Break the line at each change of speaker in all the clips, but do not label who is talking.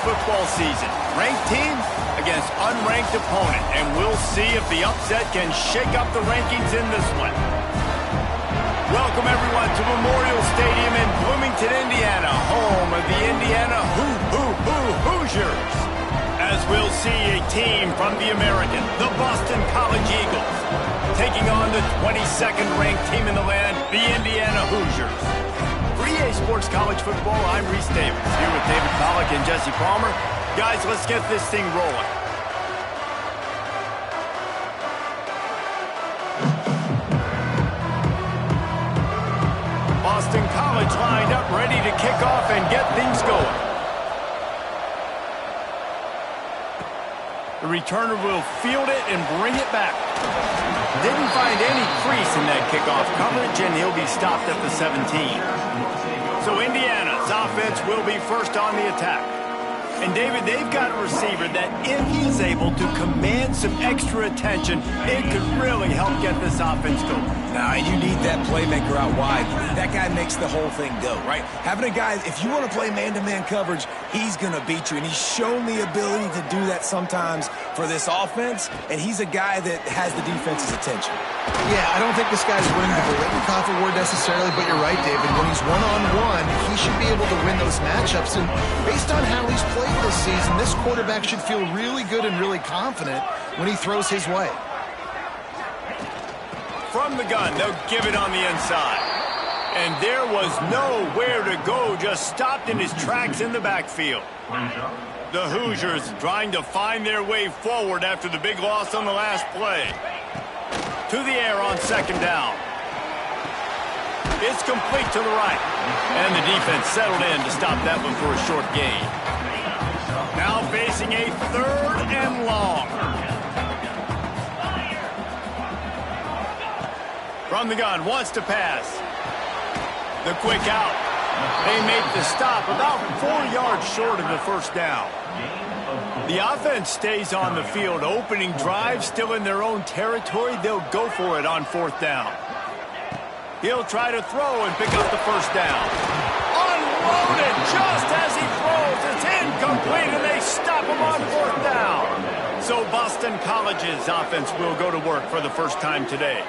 football season. Ranked team against unranked opponent, and we'll see if the upset can shake up the rankings in this one. Welcome, everyone, to Memorial Stadium in Bloomington, Indiana, home of the Indiana Hoosiers. As we'll see a team from the American, the Boston College Eagles, taking on the 22nd ranked team in the land, the Indiana Hoosiers. For EA Sports College Football, I'm Reese Davis, here with David Pollack and Jesse Palmer. Guys, let's get this thing rolling. Boston College lined up, ready to kick off and get things going. The returner will field it and bring it back. Didn't find any crease in that kickoff coverage, and he'll be stopped at the 17. So Indiana's offense will be first on the attack. And David, they've got a receiver that if he is able to command some extra attention, it could really help get this offense going.
Nah, you need that playmaker out wide. That guy makes the whole thing go, right? Having a guy, if you want to play man-to-man coverage, he's going to beat you. And he's shown the ability to do that sometimes for this offense. And he's a guy that has the defense's attention.
Yeah, I don't think this guy's winning the Biletnikoff award necessarily, but you're right, David. When he's one-on-one, he should be able to win those matchups. And based on how he's played this season, this quarterback should feel really good and really confident when he throws his way.
From the gun, they'll give it on the inside. And there was nowhere to go, just stopped in his tracks in the backfield. The Hoosiers trying to find their way forward after the big loss on the last play. To the air on second down. It's complete to the right. And the defense settled in to stop that one for a short gain. Now facing a third and long. From the gun, wants to pass. The quick out. They make the stop about 4 yards short of the first down. The offense stays on the field. Opening drive, still in their own territory. They'll go for it on fourth down. He'll try to throw and pick up the first down. Unloaded just as he throws. It's incomplete, and they stop him on fourth down. So Boston College's offense will go to work for the first time today.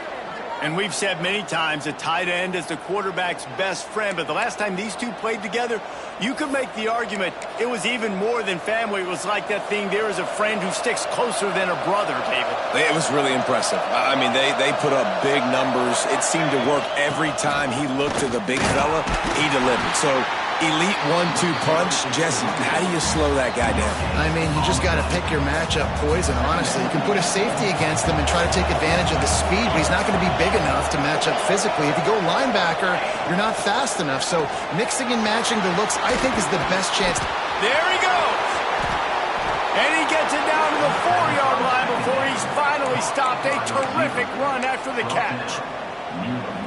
And we've said many times a tight end is the quarterback's best friend, but the last time these two played together, you could make the argument it was even more than family. It was like that thing, there is a friend who sticks closer than a brother, David.
It was really impressive. I mean, they put up big numbers. It seemed to work every time he looked to the big fella, he delivered. So elite 1-2 punch. Jesse, how do you slow that guy down?
I mean, you just got to pick your matchup poison, honestly. You can put a safety against him and try to take advantage of the speed, but he's not going to be big enough to match up physically. If you go linebacker, you're not fast enough. So mixing and matching the looks, I think, is the best chance.
There he goes. And he gets it down to the 4-yard line before he's finally stopped. A terrific run after the catch.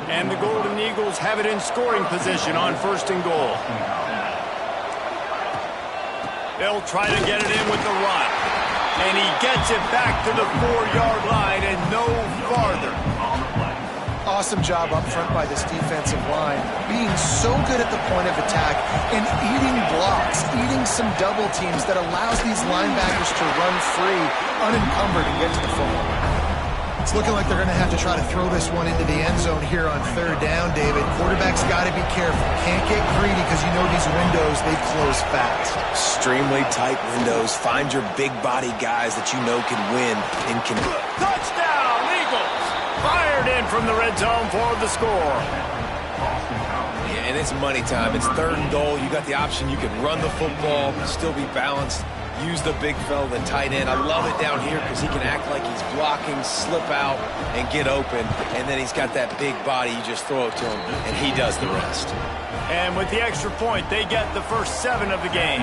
And the Golden Eagles have it in scoring position on first and goal. They'll try to get it in with the run. And he gets it back to the 4-yard line and no farther.
Awesome job up front by this defensive line, being so good at the point of attack and eating blocks, eating some double teams that allows these linebackers to run free, unencumbered, and get to the football. It's looking like they're going to have to try to throw this one into the end zone here on third down, David. Quarterback's got to be careful. Can't get greedy because you know these windows, they close fast.
Extremely tight windows. Find your big body guys that you know can win and can...
Touchdown, Eagles! Fired in from the red zone for the score.
Yeah, and it's money time. It's third and goal. You got the option. You can run the football, still be balanced. Use the big fella, the tight end. I love it down here because he can act like he's blocking, slip out, and get open. And then he's got that big body. You just throw it to him, and he does the rest.
And with the extra point, they get the first 7 of the game.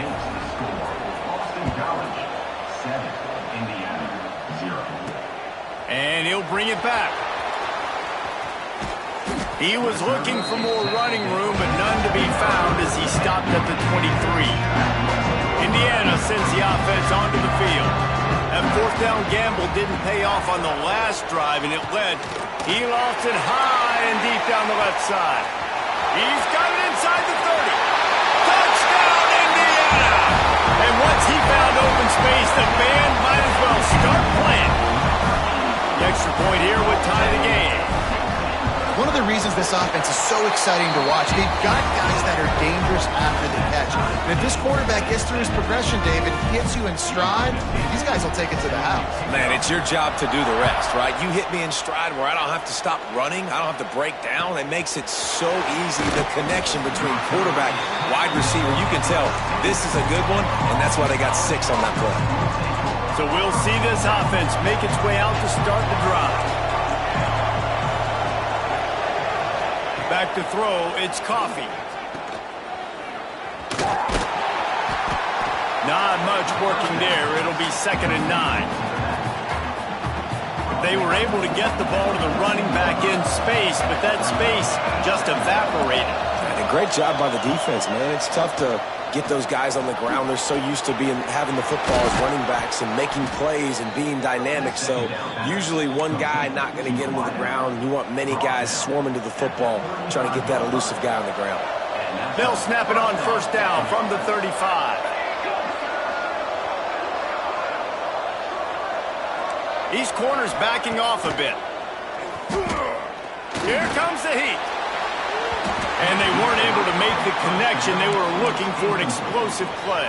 And he'll bring it back. He was looking for more running room, but none to be found as he stopped at the 23. Indiana sends the offense onto the field. That fourth down gamble didn't pay off on the last drive, and it led. He lost it high and deep down the left side. He's got it inside the 30. Touchdown, Indiana! And what space. The band might as well start playing. The extra point here would tie the game.
One of the reasons this offense is so exciting to watch, they've got guys that are dangerous after the catch. And if this quarterback gets through his progression, David, gets you in stride, these guys will take it to the house.
Man, it's your job to do the rest, right? You hit me in stride where I don't have to stop running. I don't have to break down. It makes it so easy. The connection between quarterback, wide receiver, you can tell this is a good one, and that's why they got 6 on that play.
So we'll see this offense make its way out to start the drive. Back to throw, it's Coffee. Not much working there. It'll be 2nd and 9. They were able to get the ball to the running back in space, but that space just evaporated.
And a great job by the defense, man. It's tough to get those guys on the ground. They're so used to having the football as running backs and making plays and being dynamic. So usually one guy not going to get him to the ground. You want many guys swarming to the football, trying to get that elusive guy on the ground.
They'll snap it on 1st down from the 35. These corners backing off a bit. Here comes the heat. And they weren't able to make the connection. They were looking for an explosive play.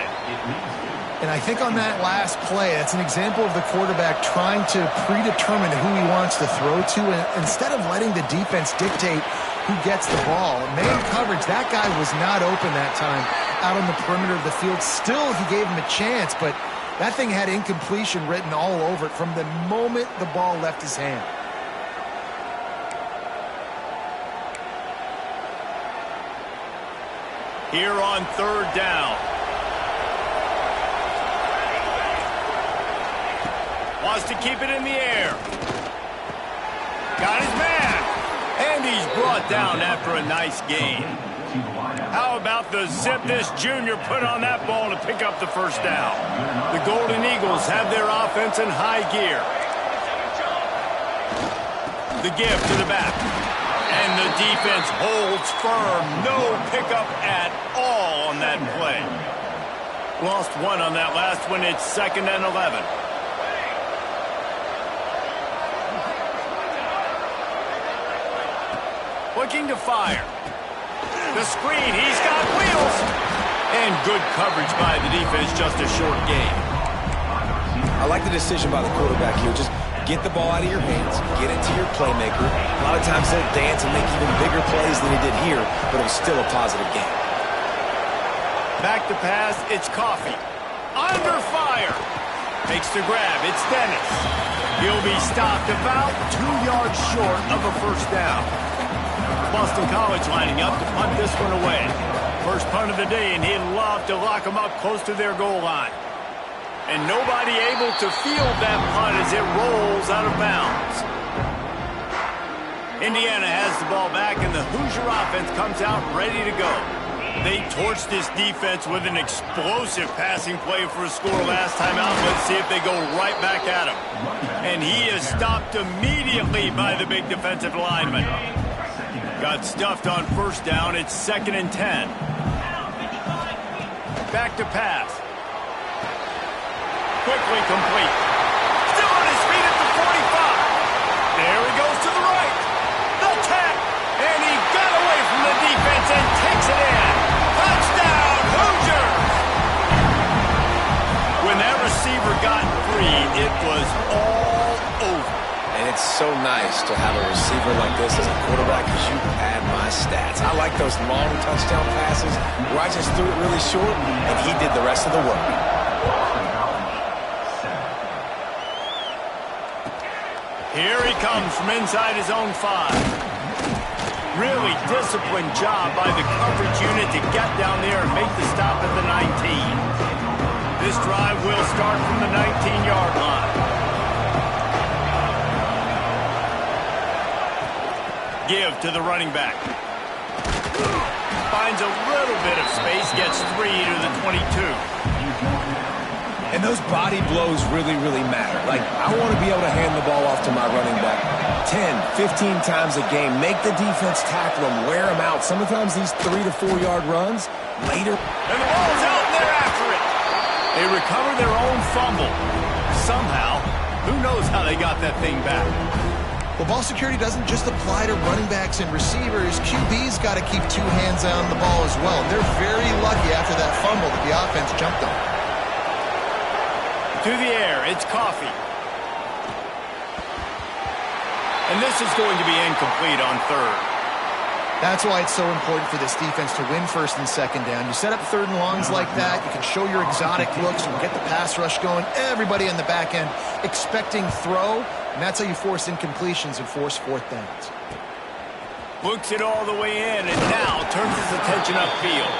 And I think on that last play, that's an example of the quarterback trying to predetermine who he wants to throw to, and instead of letting the defense dictate who gets the ball. Man coverage, that guy was not open that time out on the perimeter of the field. Still, he gave him a chance, but that thing had incompletion written all over it from the moment the ball left his hand.
Here on 3rd down. Wants to keep it in the air. Got his man. And he's brought down after a nice gain. How about the zip this junior put on that ball to pick up the 1st down? The Golden Eagles have their offense in high gear. The give to the back. And the defense holds firm. No pickup at all on that play. Lost 1 on that last one. It's 2nd and 11. Looking to fire. The screen. He's got wheels. And good coverage by the defense. Just a short gain.
I like the decision by the quarterback here. Just get the ball out of your hands, get it to your playmaker. A lot of times he'll dance and make even bigger plays than he did here, but it was still a positive game.
Back to pass, it's Coffee. Under fire. Makes the grab, it's Dennis. He'll be stopped about 2 yards short of a 1st down. Boston College lining up to punt this one away. First punt of the day, and he'd love to lock them up close to their goal line. And nobody able to field that punt as it rolls out of bounds. Indiana has the ball back, and the Hoosier offense comes out ready to go. They torched this defense with an explosive passing play for a score last time out. Let's see if they go right back at him. And he is stopped immediately by the big defensive lineman. Got stuffed on 1st down. It's 2nd and 10. Back to pass. Quickly complete. Still on his feet at the 45. There he goes to the right. The tap. And he got away from the defense and takes it in. Touchdown, Hoosiers! When that receiver got free, it was all over.
And it's so nice to have a receiver like this as a quarterback because you pad my stats. I like those long touchdown passes where I just threw it really short and he did the rest of the work.
Here he comes from inside his own 5. Really disciplined job by the coverage unit to get down there and make the stop at the 19. This drive will start from the 19-yard line. Give to the running back. Finds a little bit of space, gets 3 to the 22.
And those body blows really, really matter. Like, I want to be able to hand the ball off to my running back 10, 15 times a game. Make the defense tackle them, wear them out. Sometimes these 3 to 4 yard runs later.
And the ball's out, and they're after it. They recover their own fumble. Somehow, who knows how they got that thing back.
Well, ball security doesn't just apply to running backs and receivers. QB's got to keep two hands on the ball as well. They're very lucky after that fumble that the offense jumped on.
To the air, it's Coffee. And this is going to be incomplete on third.
That's why it's so important for this defense to win first and second down. You set up third and longs like that. You can show your exotic looks and get the pass rush going. Everybody in the back end expecting throw, and that's how you force incompletions and force fourth downs.
Looks it all the way in and now turns his attention upfield.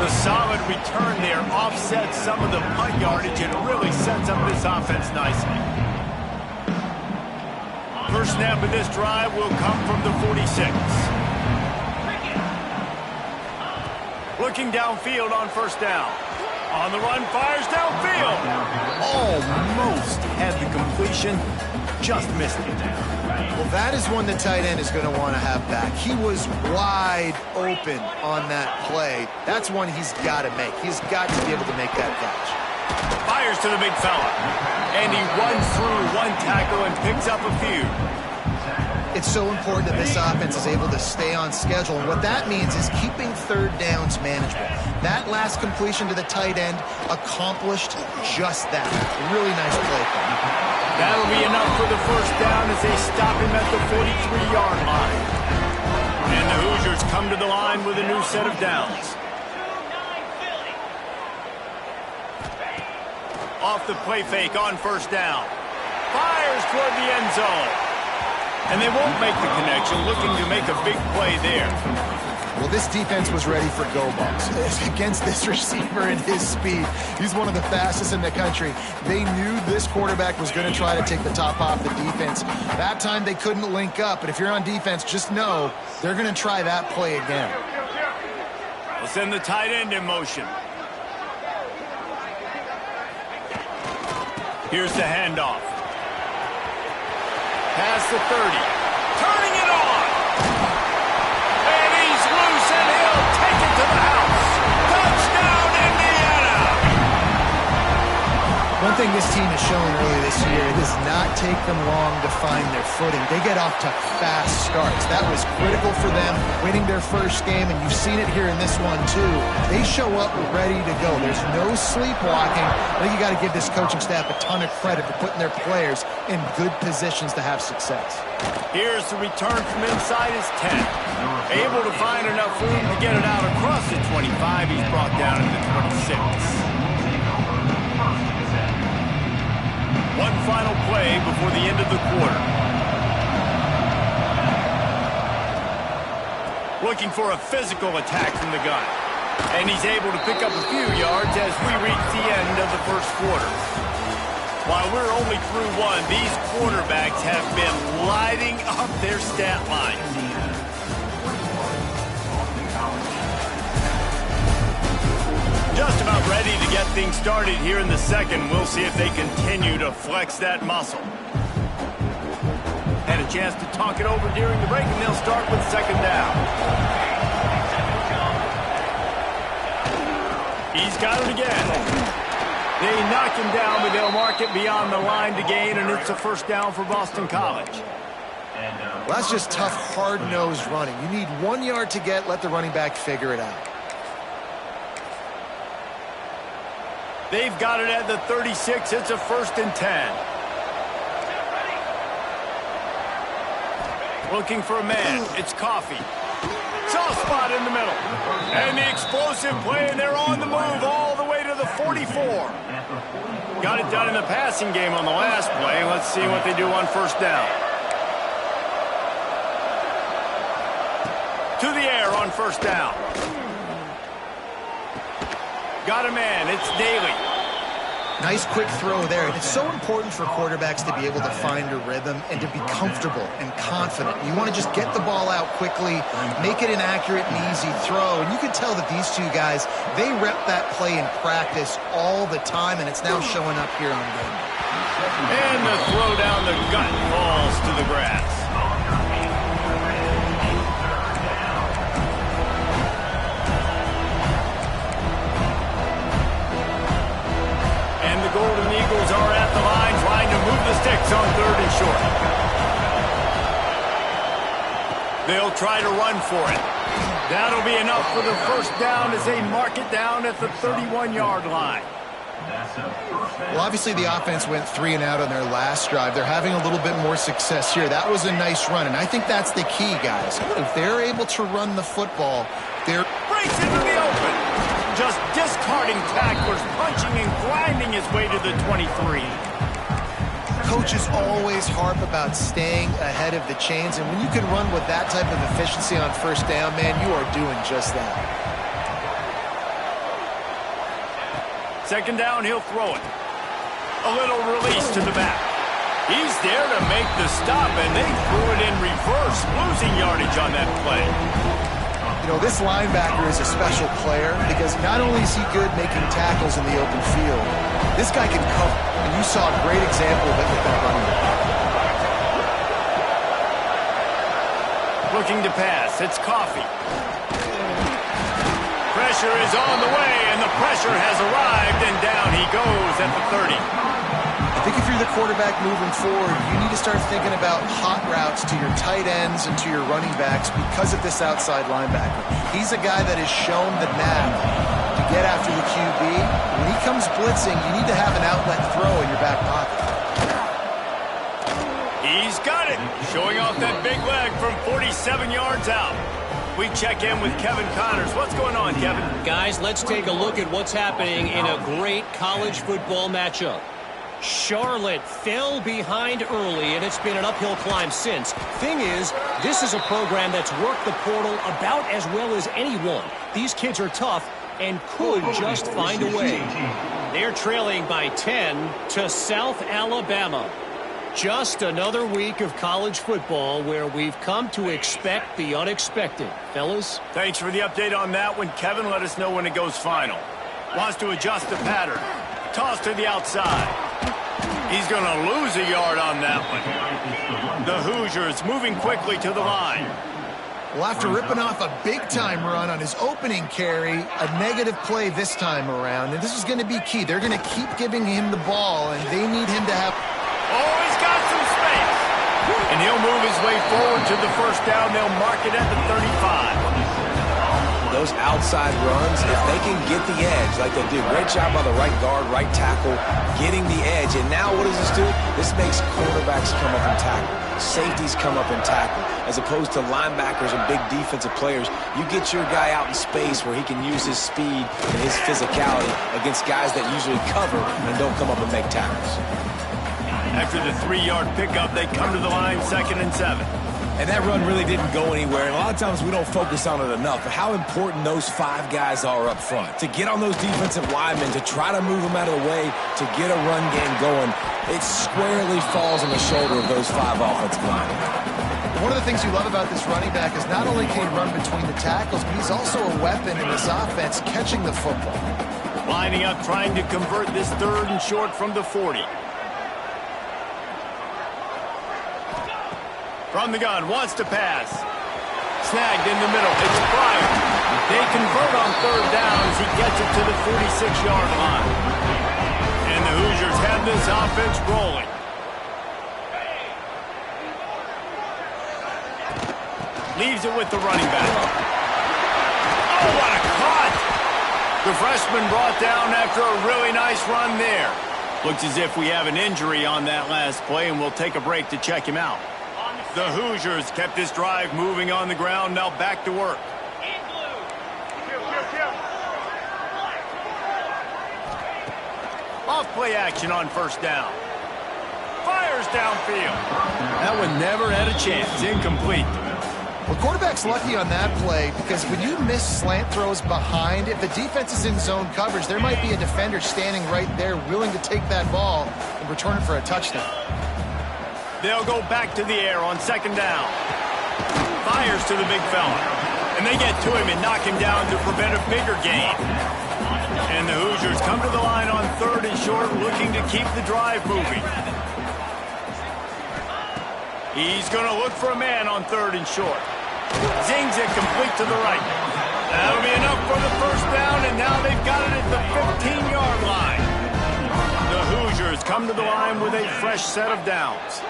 The solid return there offsets some of the punt yardage and really sets up this offense nicely. First snap of this drive will come from the 46. Looking downfield on first down. On the run, fires downfield. Almost had the completion, just missed it.
Well, that is one the tight end is going to want to have back. He was wide open on that play. That's one he's got to make. He's got to be able to make that catch.
Fires to the big fella. And he runs through one tackle and picks up a few.
It's so important that this offense is able to stay on schedule. And what that means is keeping third downs manageable. That last completion to the tight end accomplished just that. Really nice play.
That'll be enough for the first down as they stop him at the 43-yard line. And the Hoosiers come to the line with a new set of downs. Off the play fake on first down. Fires toward the end zone. And they won't make the connection, looking to make a big play there.
Well, this defense was ready for go balls against this receiver and his speed. He's one of the fastest in the country. They knew this quarterback was going to try to take the top off the defense. That time they couldn't link up, but if you're on defense, just know they're going to try that play again.
We'll send the tight end in motion. Here's the handoff. Past the 30. Turning it on. And he's loose and he'll take it to the house. Touchdown, Indiana.
One thing this team has shown early this year, it does not take them long to find their footing. They get off to fast starts. That was critical for them, winning their first game, and you've seen it here in this one too. They show up ready to go. There's no sleepwalking. I think you got to give this coaching staff a ton of credit for putting their players in good positions to have success.
Here's the return from inside his 10. Able to find enough room to get it out across the 25. He's brought down into 26. One final play before the end of the quarter. Looking for a physical attack from the gun. And he's able to pick up a few yards as we reach the end of the first quarter. While we're only through one, these quarterbacks have been lighting up their stat line. Just about ready to get things started here in the second. We'll see if they continue to flex that muscle. Had a chance to talk it over during the break, and they'll start with second down. He's got it again. They knock him down, but they'll mark it beyond the line to gain, and it's a first down for Boston College.
Well, that's just tough, hard-nosed running. You need 1 yard to get, let the running back figure it out.
They've got it at the 36. It's a first and 10. Looking for a man. It's Coffee. Soft spot in the middle. And the explosive play, and they're on the move all the way to the 44. Got it done in the passing game on the last play. Let's see what they do on first down. To the air on first down. Got a man. It's Daly.
Nice quick throw there. And it's so important for quarterbacks to be able to find a rhythm and to be comfortable and confident. You want to just get the ball out quickly, make it an accurate and easy throw. And you can tell that these two guys, they rep that play in practice all the time, and it's now showing up here on game.
And the throw down the gut falls to the grass. And the Golden Eagles are at the line trying to move the sticks on 3rd and short. They'll try to run for it. That'll be enough for the first down as they mark it down at the 31-yard line.
Well, obviously the offense went 3 and out on their last drive. They're having a little bit more success here. That was a nice run, and I think that's the key, guys. If they're able to run the football, they're...
Breaks into the open. Just discarding tacklers, punching and grinding his way to the 23.
Coaches always harp about staying ahead of the chains, and when you can run with that type of efficiency on first down, man, you are doing just that.
2nd down, he'll throw it. A little release to the back. He's there to make the stop, and they threw it in reverse, losing yardage on that play.
You know, this linebacker is a special player because not only is he good making tackles in the open field, this guy can cover, and you saw a great example of it with that running back.
Looking to pass, it's Coffee. Pressure is on the way, and the pressure has arrived, and down he goes at the 30.
I think if you're the quarterback moving forward, you need to start thinking about hot routes to your tight ends and to your running backs because of this outside linebacker. He's a guy that has shown the knack to get after the QB. When he comes blitzing, you need to have an outlet throw in your back pocket.
He's got it, showing off that big leg from 47 yards out. We check in with Kevin Connors. What's going on, Kevin?
Guys, let's take a look at what's happening in a great college football matchup. Charlotte fell behind early, and it's been an uphill climb since. Thing is, this is a program that's worked the portal about as well as anyone. These kids are tough and could just find a way. They're trailing by 10 to South Alabama. Just another week of college football where we've come to expect the unexpected. Fellas?
Thanks for the update on that one. Kevin, let us know when it goes final. Wants to adjust the pattern. Toss to the outside. He's going to lose a yard on that one. The Hoosiers moving quickly to the line.
Well, after ripping off a big-time run on his opening carry, a negative play this time around, and this is going to be key. They're going to keep giving him the ball, and they need him to have...
Oh, he's got some space. And he'll move his way forward to the first down. They'll mark it at the 35.
Those outside runs, if they can get the edge, like they do, great job by the right guard, right tackle, getting the edge. And now what does this do? This makes quarterbacks come up and tackle. Safeties come up and tackle. As opposed to linebackers and big defensive players, you get your guy out in space where he can use his speed and his physicality against guys that usually cover and don't come up and make tackles.
After the 3-yard pickup, they come to the line, 2nd and 7.
And that run really didn't go anywhere. And a lot of times we don't focus on it enough. But how important those 5 guys are up front. To get on those defensive linemen, to try to move them out of the way, to get a run game going, it squarely falls on the shoulder of those 5 offensive linemen.
One of the things you love about this running back is not only can he run between the tackles, but he's also a weapon in this offense catching the football.
Lining up, trying to convert this 3rd and short from the 40. From the gun, wants to pass. Snagged in the middle. It's Pryor. They convert on 3rd down as he gets it to the 46-yard line. And the Hoosiers have this offense rolling. Leaves it with the running back. Oh, what a cut! The freshman brought down after a really nice run there. Looks as if we have an injury on that last play, and we'll take a break to check him out. The Hoosiers kept this drive moving on the ground, now back to work. Off play action on 1st down. Fires downfield. That one never had a chance. Incomplete.
Well, quarterback's lucky on that play because when you miss slant throws behind, if the defense is in zone coverage, there might be a defender standing right there willing to take that ball and return it for a touchdown.
They'll go back to the air on 2nd down. Fires to the big fella. And they get to him and knock him down to prevent a bigger gain. And the Hoosiers come to the line on 3rd and short, looking to keep the drive moving. He's going to look for a man on 3rd and short. Zings it complete to the right. That'll be enough for the first down, and now they've got it at the 15-yard line. come to the line with a fresh set of downs.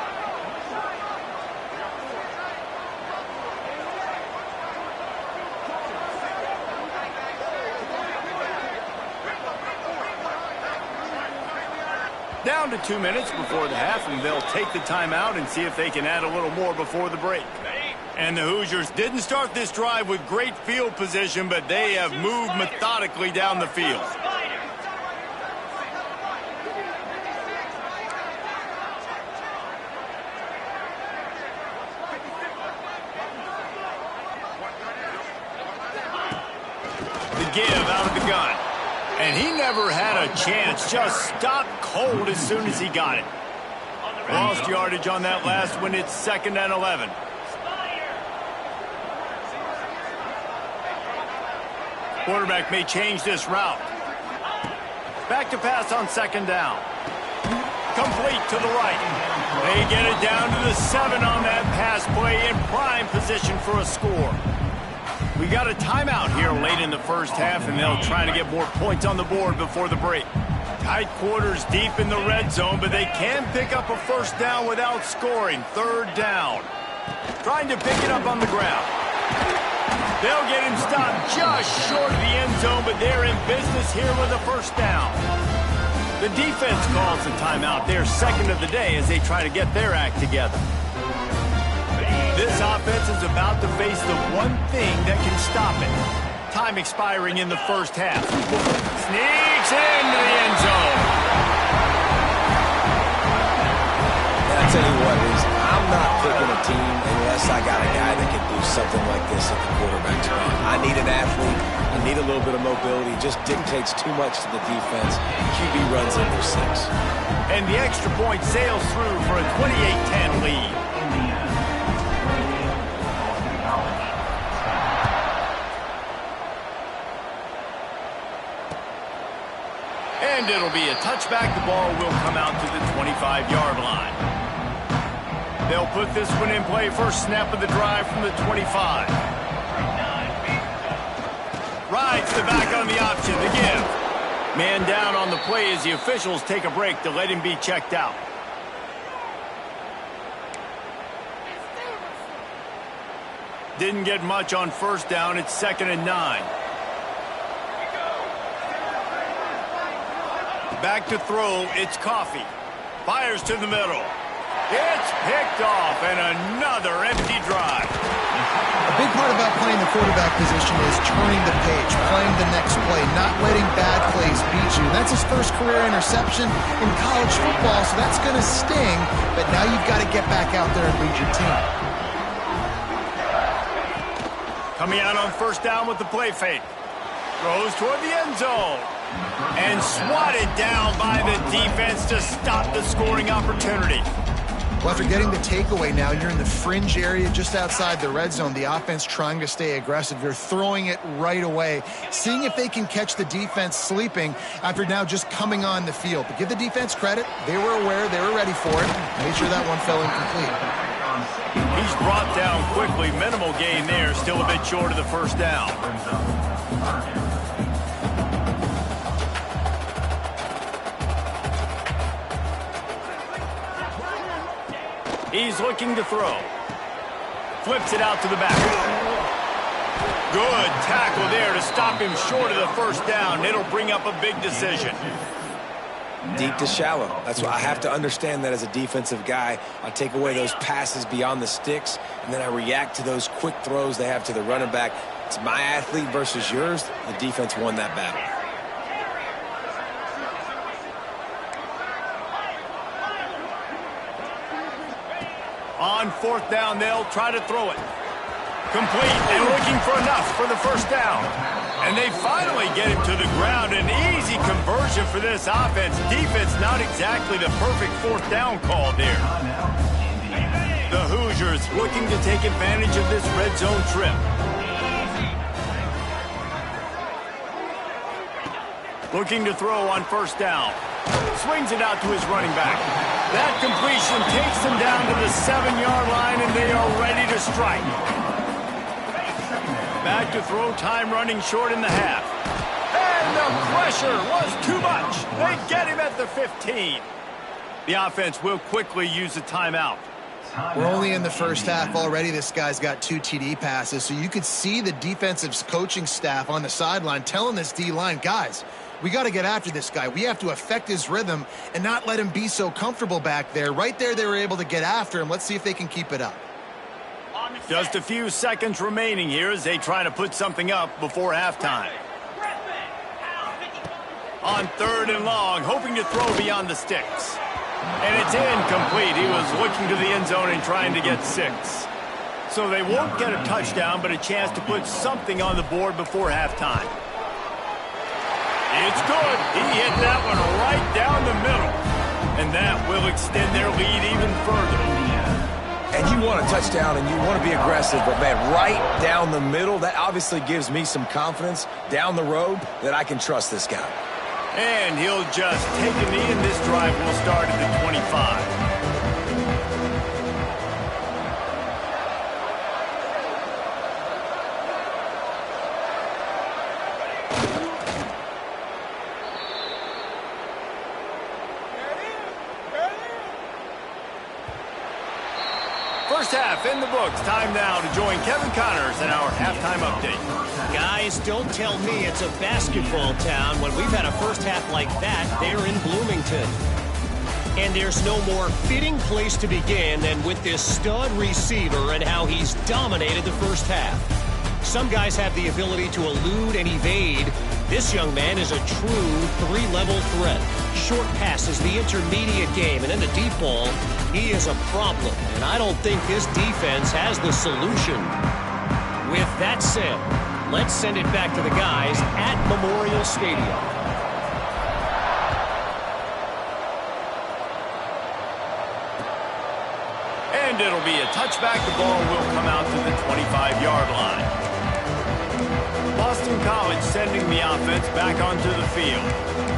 Down to 2 minutes before the half, and they'll take the timeout and see if they can add a little more before the break. And the Hoosiers didn't start this drive with great field position, but they have moved methodically down the field. The give out of the gun. And he never had a chance, just stopped cold as soon as he got it. Lost yardage on that last one. It's 2nd and 11. Quarterback may change this route. Back to pass on 2nd down. Complete to the right. They get it down to the 7 on that pass play, in prime position for a score. We got a timeout here late in the first half, and they'll try to get more points on the board before the break. Tight quarters deep in the red zone, but they can pick up a first down without scoring. 3rd down. Trying to pick it up on the ground. They'll get him stopped just short of the end zone, but they're in business here with a first down. The defense calls the timeout, their 2nd of the day, as they try to get their act together. This offense is about to face the one thing that can stop it. Time expiring in the first half. Sneaks into the end zone.
And I tell you what, I'm not picking a team unless I got a guy that can do something like this at the quarterback spot. I need an athlete. I need a little bit of mobility. It just dictates too much to the defense. QB runs in for 6.
And the extra point sails through for a 28-10 lead. And it'll be a touchback. The ball will come out to the 25-yard line. They'll put this one in play. First snap of the drive from the 25. Rides the back on the option. The give. Man down on the play as the officials take a break to let him be checked out. Didn't get much on first down. It's 2nd and 9. Back to throw, it's Coffee. Fires to the middle. It's picked off, and another empty drive.
A big part about playing the quarterback position is turning the page, playing the next play, not letting bad plays beat you. That's his first career interception in college football, so that's going to sting, but now you've got to get back out there and lead your team.
Coming out on first down with the play fake. Throws toward the end zone. And swatted down by the defense to stop the scoring opportunity.
Well, after getting the takeaway now, you're in the fringe area just outside the red zone. The offense trying to stay aggressive. You're throwing it right away, seeing if they can catch the defense sleeping after now just coming on the field. But give the defense credit. They were aware. They were ready for it. Made sure that one fell incomplete.
He's brought down quickly. Minimal gain there. Still a bit short of the first down. He's looking to throw. Flips it out to the back. Good tackle there to stop him short of the first down. It'll bring up a big decision.
Deep to shallow. That's why I have to understand that as a defensive guy. I take away those passes beyond the sticks, and then I react to those quick throws they have to the running back. It's my athlete versus yours. The defense won that battle.
On fourth down, they'll try to throw it. Complete and looking for enough for the first down. And they finally get him to the ground. An easy conversion for this offense. Defense not exactly the perfect fourth down call there. The Hoosiers looking to take advantage of this red zone trip. Looking to throw on first down. Swings it out to his running back. That completion takes them down to the 7-yard line, and they are ready to strike. Back to throw, time running short in the half. And the pressure was too much. They get him at the 15. The offense will quickly use a timeout.
We're only in the first half already. This guy's got 2 TD passes, so you could see the defensive coaching staff on the sideline telling this D-line, guys, we got to get after this guy. We have to affect his rhythm and not let him be so comfortable back there. Right there, they were able to get after him. Let's see if they can keep it up.
Just a few seconds remaining here as they try to put something up before halftime. On 3rd and long, hoping to throw beyond the sticks. And it's incomplete. He was looking to the end zone and trying to get 6. So they won't get a touchdown, but a chance to put something on the board before halftime. It's good. He hit that one right down the middle. And that will extend their lead even further.
And you want a touchdown and you want to be aggressive, but man, right down the middle, that obviously gives me some confidence down the road that I can trust this guy.
And he'll just take a knee, and this drive will start at the 25. First half in the books. Time now to join Kevin Connors in our halftime update.
Guys, don't tell me it's a basketball town when we've had a first half like that there in Bloomington. And there's no more fitting place to begin than with this stud receiver and how he's dominated the first half. Some guys have the ability to elude and evade. This young man is a true 3-level threat. Short passes, the intermediate game, and in the deep ball, he is a problem. And I don't think this defense has the solution. With that said, let's send it back to the guys at Memorial Stadium.
And it'll be a touchback. The ball will come out to the 25-yard line. Boston College sending the offense back onto the field.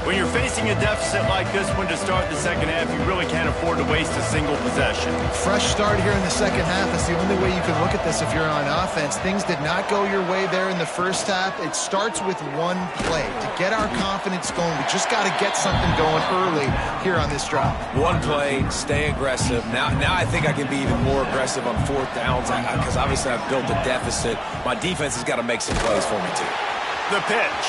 When you're facing a deficit like this one to start the second half, you really can't afford to waste a single possession.
Fresh start here in the second half. That's the only way you can look at this if you're on offense. Things did not go your way there in the first half. It starts with one play. To get our confidence going, we just got to get something going early here on this drive.
One play, stay aggressive. Now I think I can be even more aggressive on 4th downs because obviously I've built a deficit. My defense has got to make some plays for me too.
The pitch.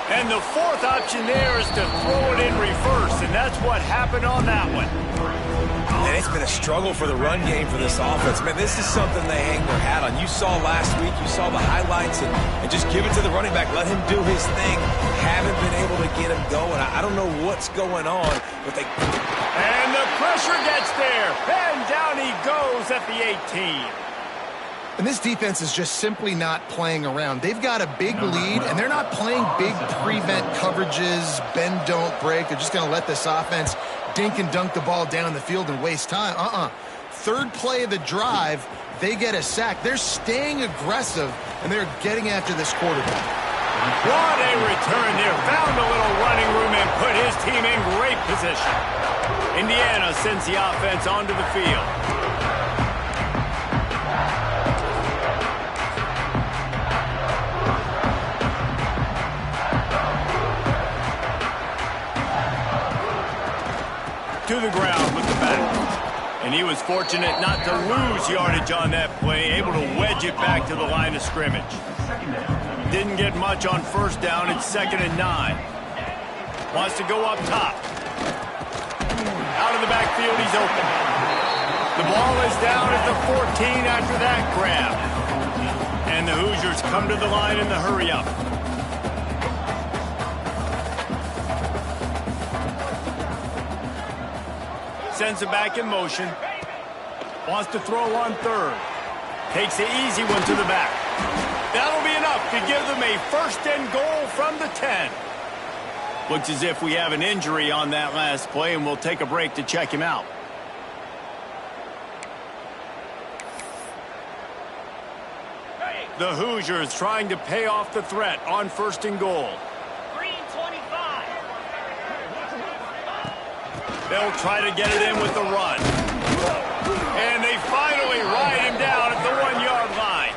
And the 4th option there is to throw it in reverse, and that's what happened on that one.
And it's been a struggle for the run game for this offense. Man, this is something they hang their hat on. You saw last week, you saw the highlights, and just give it to the running back. Let him do his thing. Haven't been able to get him going. I don't know what's going on, but they...
And the pressure gets there, and down he goes at the 18.
And this defense is just simply not playing around. They've got a big lead, and they're not playing big prevent coverages, bend, don't break. They're just going to let this offense dink and dunk the ball down the field and waste time. 3rd play of the drive, they get a sack. They're staying aggressive, and they're getting after this quarterback.
What a return there. Found a little running room and put his team in great position. Indiana sends the offense onto the field. To the ground with the back. And he was fortunate not to lose yardage on that play, able to wedge it back to the line of scrimmage. Didn't get much on 1st down. It's 2nd and 9. Wants to go up top. Out of the backfield, he's open. The ball is down at the 14 after that grab. And the Hoosiers come to the line in the hurry-up. Sends it back in motion. Wants to throw on 3rd. Takes the easy one to the back. That'll be enough to give them a 1st and goal from the 10. Looks as if we have an injury on that last play, and we'll take a break to check him out. The Hoosiers trying to pay off the threat on 1st and goal. They'll try to get it in with the run. And they finally ride him down at the 1-yard line.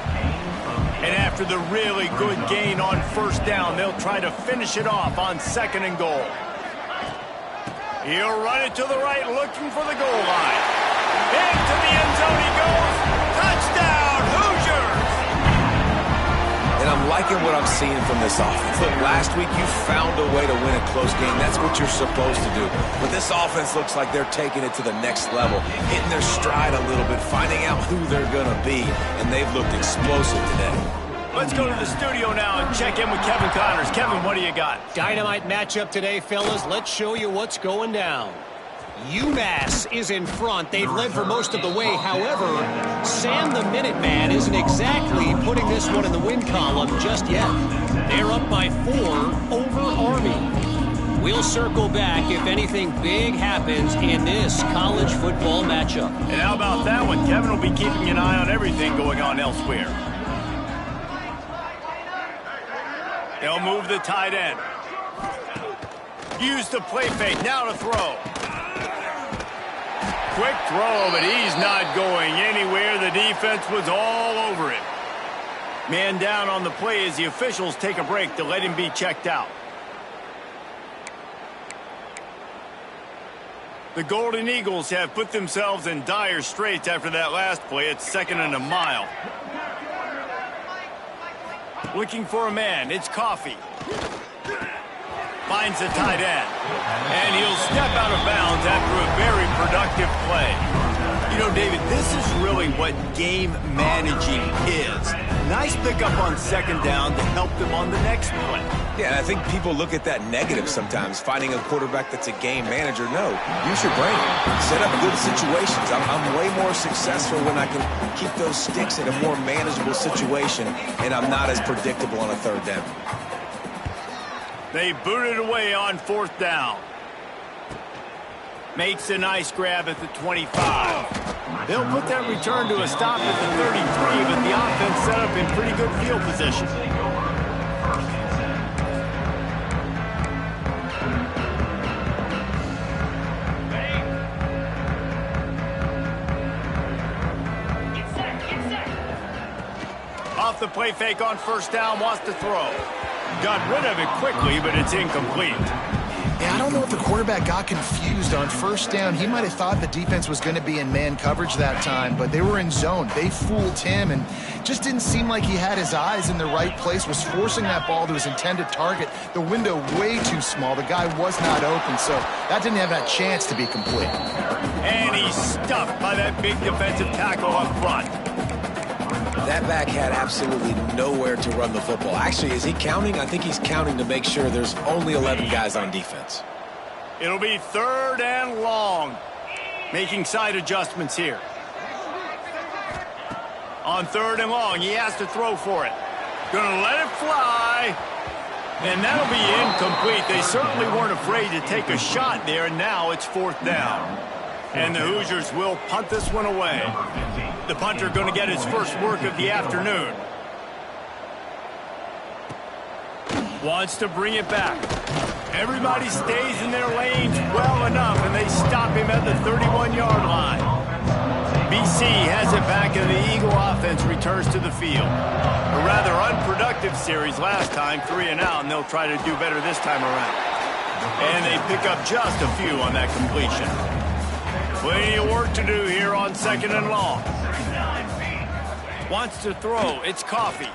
And after the really good gain on 1st down, they'll try to finish it off on 2nd and goal. He'll run it to the right, looking for the goal line. Into the end zone he goes. Touchdown, Hoosiers!
And I'm liking what I'm seeing from this offense. Look, last week you found a way to win a close game. That's what you're supposed to do. But this offense looks like they're taking it to the next level, hitting their stride a little bit, finding out who they're going to be. And they've looked explosive today.
Let's go to the studio now and check in with Kevin Connors. Kevin, what do you got?
Dynamite matchup today, fellas. Let's show you what's going down. UMass is in front. They've led for most of the way. However, Sam the Minuteman isn't exactly putting this one in the win column just yet. They're up by 4 over Army. We'll circle back if anything big happens in this college football matchup.
And how about that one? Kevin will be keeping an eye on everything going on elsewhere. They'll move the tight end. Use the play fake. Now to throw. Quick throw, but he's not going anywhere. The defense was all over it. Man down on the play as the officials take a break to let him be checked out. The Golden Eagles have put themselves in dire straits after that last play. It's 2nd and a mile. Looking for a man. It's Coffee. Finds the tight end. And he'll step out of bounds after a very productive play. You know, David, this is really what game managing is. Nice pickup on 2nd down to help them on the next play.
Yeah, and I think people look at that negative sometimes, finding a quarterback that's a game manager. No, use your brain. Set up good situations. I'm way more successful when I can keep those sticks in a more manageable situation, and I'm not as predictable on a 3rd down.
They boot it away on 4th down. Makes a nice grab at the 25. They'll put that return to a stop at the 33, but the offense set up in pretty good field position. Off the play fake on 1st down, wants to throw. Got rid of it quickly, but it's incomplete.
Yeah, I don't know if the quarterback got confused on 1st down. He might have thought the defense was going to be in man coverage that time, but they were in zone. They fooled him and just didn't seem like he had his eyes in the right place, was forcing that ball to his intended target. The window way too small. The guy was not open, so that didn't have that chance to be complete.
And he's stuffed by that big defensive tackle up front.
That back had absolutely nowhere to run the football. Actually, is he counting? I think he's counting to make sure there's only 11 guys on defense.
It'll be 3rd and long. Making side adjustments here. On 3rd and long, he has to throw for it. Gonna let it fly. And that'll be incomplete. They certainly weren't afraid to take a shot there, and now it's 4th down. And the Hoosiers will punt this one away. The punter going to get his first work of the afternoon. Wants to bring it back. Everybody stays in their lanes well enough, and they stop him at the 31-yard line. BC has it back, and the Eagle offense returns to the field. A rather unproductive series last time, 3 and out, and they'll try to do better this time around. And they pick up just a few on that completion. Plenty of work to do here on 2nd and long. Wants to throw. It's Coffee.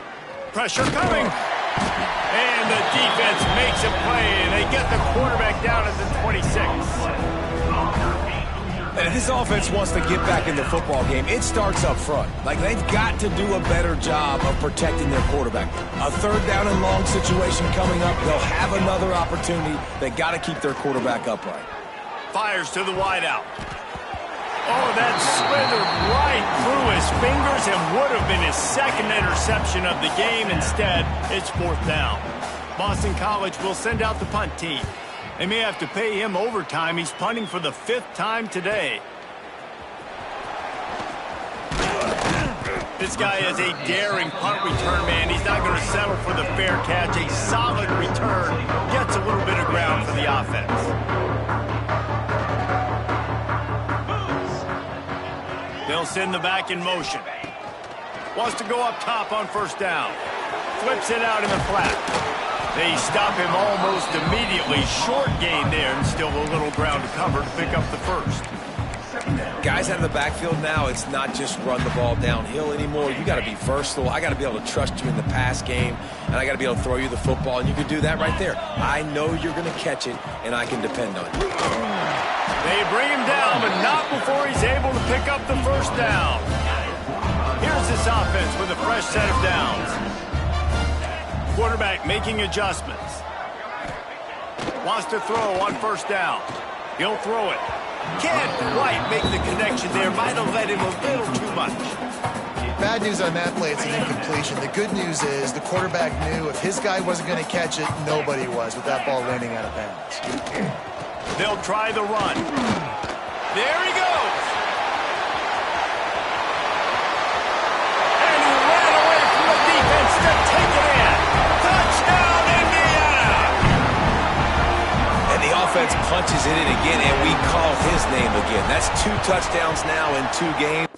Pressure coming. And the defense makes a play, and they get the quarterback down at the 26.
And if this offense wants to get back in the football game, it starts up front. Like, they've got to do a better job of protecting their quarterback. A 3rd down and long situation coming up. They'll have another opportunity. They got to keep their quarterback upright.
Fires to the wideout. Oh, that slithered right through his fingers and would have been his 2nd interception of the game. Instead, it's 4th down. Boston College will send out the punt team. They may have to pay him overtime. He's punting for the 5th time today. This guy is a daring punt return man. He's not going to settle for the fair catch. A solid return. Gets a little bit of ground for the offense. They'll send the back in motion. Wants to go up top on 1st down. Flips it out in the flat. They stop him almost immediately. Short gain there and still a little ground to cover. cover to pick up the first.
Guys out of the backfield now, it's not just run the ball downhill anymore. You got to be versatile. I got to be able to trust you in the pass game, and I got to be able to throw you the football, and you can do that right there. I know you're going to catch it, and I can depend on you.
They bring him down, but not before he's able to pick up the first down. Here's this offense with a fresh set of downs. Quarterback making adjustments. Wants to throw on first down. He'll throw it. Can't quite make the connection there. Might have led him a little too much.
Bad news on that play, it's an incompletion. The good news is the quarterback knew if his guy wasn't going to catch it, nobody was with that ball landing out of bounds.
They'll try the run. There he goes. And he ran away from the defense to take it in. Touchdown, Indiana!
And the offense punches it in again, and we call his name again. That's 2 touchdowns now in 2 games.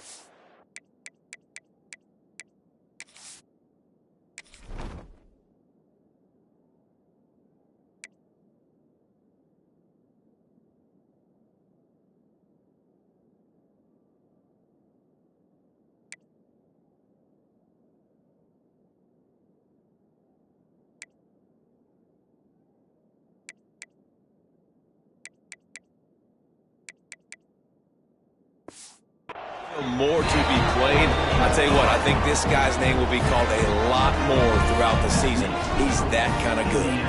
More to be played. I'll tell you what, I think this guy's name will be called a lot more throughout the season. He's that kind of good.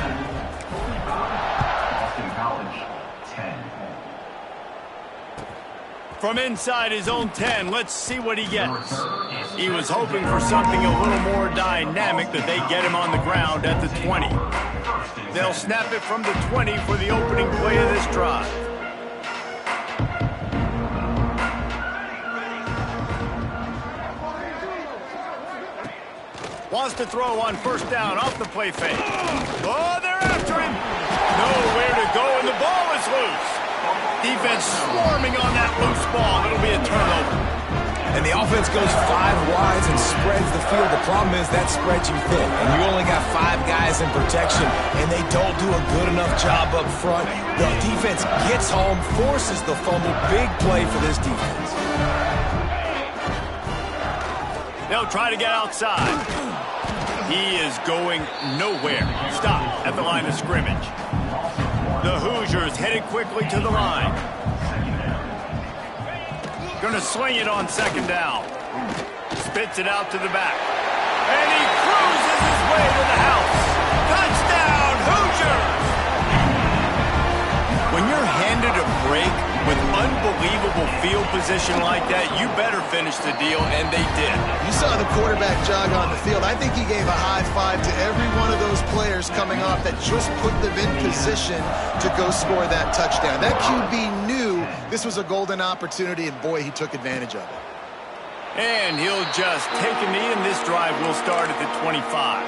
Boston College, 10.
From inside his own 10, let's see what he gets. He was hoping for something a little more dynamic, that they get him on the ground at the 20. They'll snap it from the 20 for the opening play of this drive. Wants to throw on first down off the play fake. Oh, they're after him. Nowhere to go, and the ball is loose. Defense swarming on that loose ball. It'll be a turnover.
And the offense goes 5 wides and spreads the field. The problem is that spreads you thin, and you only got 5 guys in protection, and they don't do a good enough job up front. The defense gets home, forces the fumble. Big play for this defense.
They'll try to get outside. He is going nowhere. Stop at the line of scrimmage. The Hoosiers headed quickly to the line. Going to sling it on second down. Spits it out to the back. And he cruises his way to the house. Touchdown, Hoosiers! When you're handed a break with unbelievable field position like that, you better finish the deal, and they did.
You saw the quarterback jog on the field. I think he gave a high five to every one of those players coming off that just put them in position to go score that touchdown. That QB knew this was a golden opportunity, and boy, he took advantage of it.
And he'll just take a knee, and this drive will start at the 25.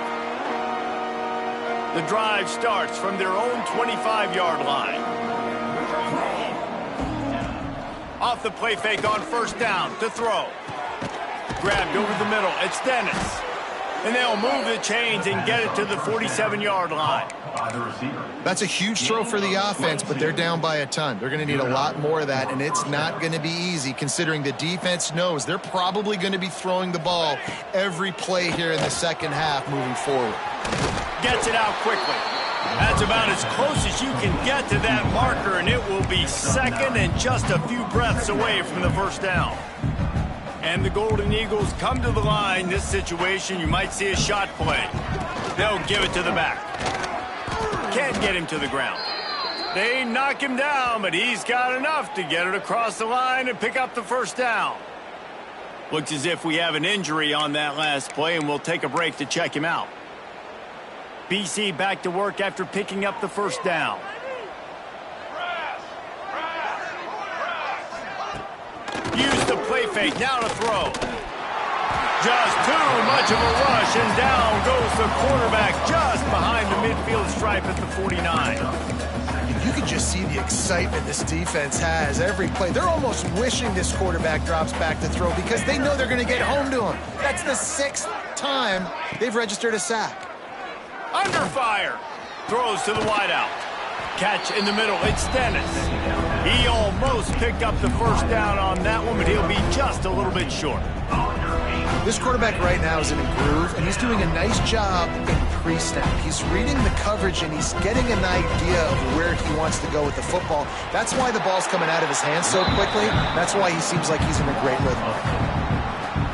The drive starts from their own 25-yard line. Off the play fake on first down to throw. Grabbed over the middle. It's Dennis. And they'll move the chains and get it to the 47-yard line.
That's a huge throw for the offense, but they're down by a ton. They're going to need a lot more of that, and it's not going to be easy considering the defense knows they're probably going to be throwing the ball every play here in the second half moving forward.
Gets it out quickly. That's about as close as you can get to that marker, and it will be second and just a few breaths away from the first down. And the Golden Eagles come to the line. This situation, you might see a shot play. They'll give it to the back. Can't get him to the ground. They knock him down, but he's got enough to get it across the line and pick up the first down. Looks as if we have an injury on that last play, and we'll take a break to check him out. BC back to work after picking up the first down. Use the play fake, now to throw. Just too much of a rush, and down goes the quarterback just behind the midfield stripe at the 49.
You can just see the excitement this defense has every play. They're almost wishing this quarterback drops back to throw because they know they're going to get home to him. That's the 6th time they've registered a sack.
Under fire. Throws to the wideout. catch in the middle. It's Dennis. He almost picked up the first down on that one, but he'll be just a little bit short.
This quarterback right now is in a groove, and he's doing a nice job in pre-snap. He's reading the coverage, and he's getting an idea of where he wants to go with the football. That's why the ball's coming out of his hands so quickly. That's why he seems like he's in a great rhythm.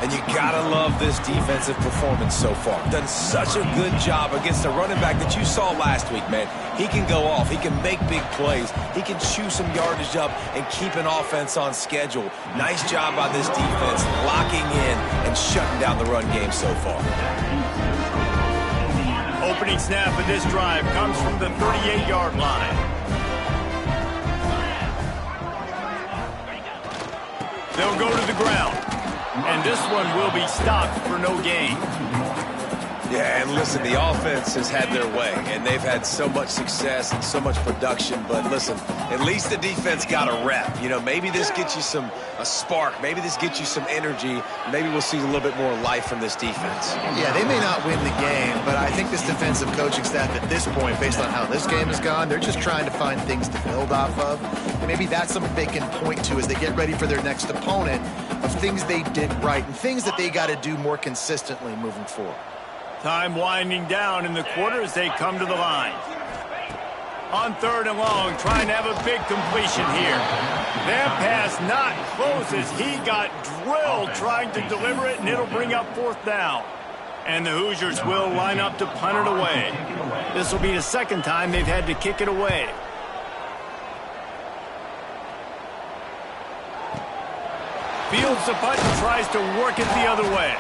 And you gotta love this defensive performance so far. Done such a good job against a running back that you saw last week, man. He can go off. He can make big plays. He can chew some yardage up and keep an offense on schedule. Nice job by this defense locking in and shutting down the run game so far.
Opening snap of this drive comes from the 38-yard line. They'll go to the ground. And this one will be stopped for no gain.
Yeah, and listen, the offense has had their way, and they've had so much success and so much production. But listen, at least the defense got a rep. You know, maybe this gets you a spark. Maybe this gets you some energy. Maybe we'll see a little bit more life from this defense.
Yeah, they may not win the game, but I think this defensive coaching staff at this point, based on how this game has gone, they're just trying to find things to build off of. And maybe that's something they can point to as they get ready for their next opponent, of things they did right and things that they got to do more consistently moving forward.
Time winding down in the quarter as they come to the line. On 3rd and long, trying to have a big completion here. That pass not close as he got drilled trying to deliver it, and it'll bring up 4th down. And the Hoosiers will line up to punt it away. This will be the second time they've had to kick it away. Fields the punt and tries to work it the other way.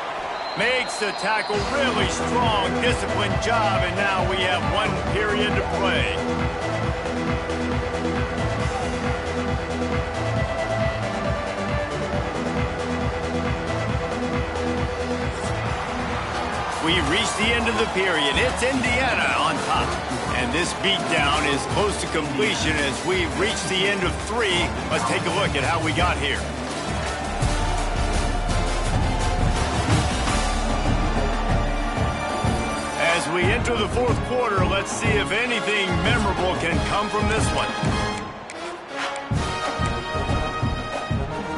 Makes the tackle really strong, disciplined job, and now we have 1 period to play. We reach the end of the period. It's Indiana on top. And this beatdown is close to completion as we reach the end of 3. Let's take a look at how we got here. As we enter the 4th quarter, let's see if anything memorable can come from this one.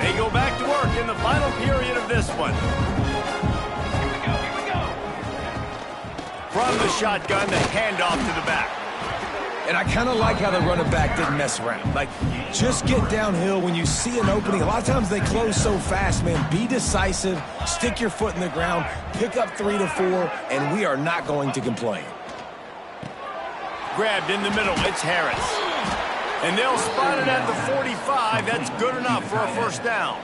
They go back to work in the final period of this one. Here we go. From the shotgun, the handoff to the back.
And I kind of like how the running back didn't mess around. Like, just get downhill when you see an opening. A lot of times they close so fast, man. Be decisive, stick your foot in the ground, pick up 3 to 4, and we are not going to complain.
Grabbed in the middle, it's Harris. And they'll spot it at the 45. That's good enough for a 1st down.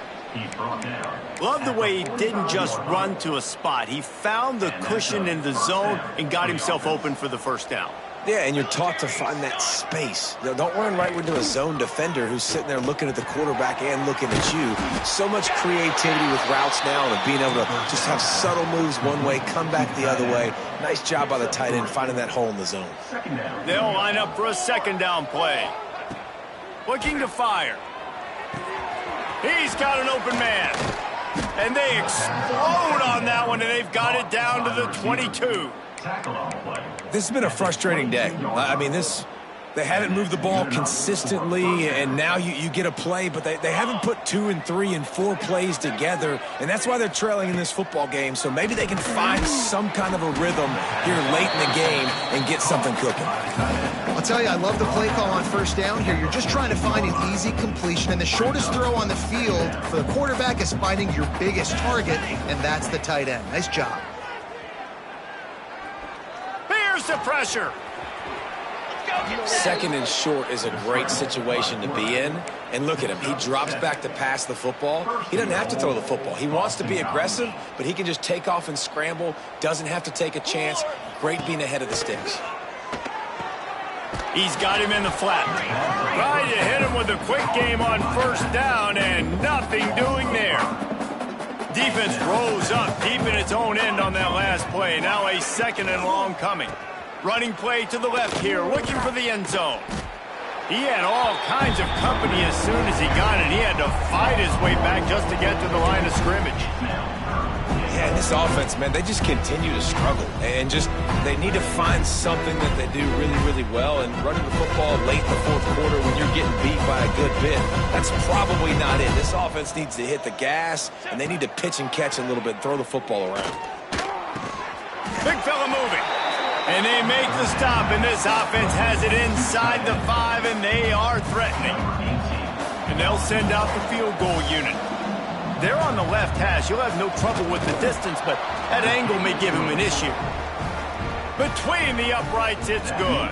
Love the way he didn't just run to a spot. He found the cushion in the zone and got himself open for the 1st down.
Yeah, and you're taught to find that space. Don't run right into a zone defender who's sitting there looking at the quarterback and looking at you. So much creativity with routes now and being able to just have subtle moves one way, come back the other way. Nice job by the tight end finding that hole in the zone.
They'll line up for a 2nd down play. Looking to fire. He's got an open man. And they explode on that one, and they've got it down to the 22.
This has been a frustrating day. I mean, they haven't moved the ball consistently, and now you get a play, but they haven't put 2 and 3 and 4 plays together, and that's why they're trailing in this football game. So maybe they can find some kind of a rhythm here late in the game and get something cooking.
I'll tell you, I love the play call on 1st down here. You're just trying to find an easy completion, and the shortest throw on the field for the quarterback is finding your biggest target, and that's the tight end. Nice job.
Here's the pressure.
2nd and short is a great situation to be in. And look at him. He drops back to pass the football. He doesn't have to throw the football. He wants to be aggressive, but he can just take off and scramble. Doesn't have to take a chance. Great being ahead of the sticks.
He's got him in the flat. Trying to hit him with a quick game on 1st down, and nothing doing there. Defense rose up deep in its own end on that last play. Now a 2nd and long coming. Running play to the left here, looking for the end zone. He had all kinds of company as soon as he got it. He had to fight his way back just to get to the line of scrimmage.
Yeah, Yeah, and this offense, man, they just continue to struggle. And they need to find something that they do really, really well. And running the football late in the fourth quarter when you're getting beat by a good bit, that's probably not it. This offense needs to hit the gas, and they need to pitch and catch a little bit and throw the football around.
Big fella moving. And they make the stop, and this offense has it inside the 5, and they are threatening. And they'll send out the field goal unit. They're on the left hash. You'll have no trouble with the distance, but that angle may give him an issue. Between the uprights, it's good.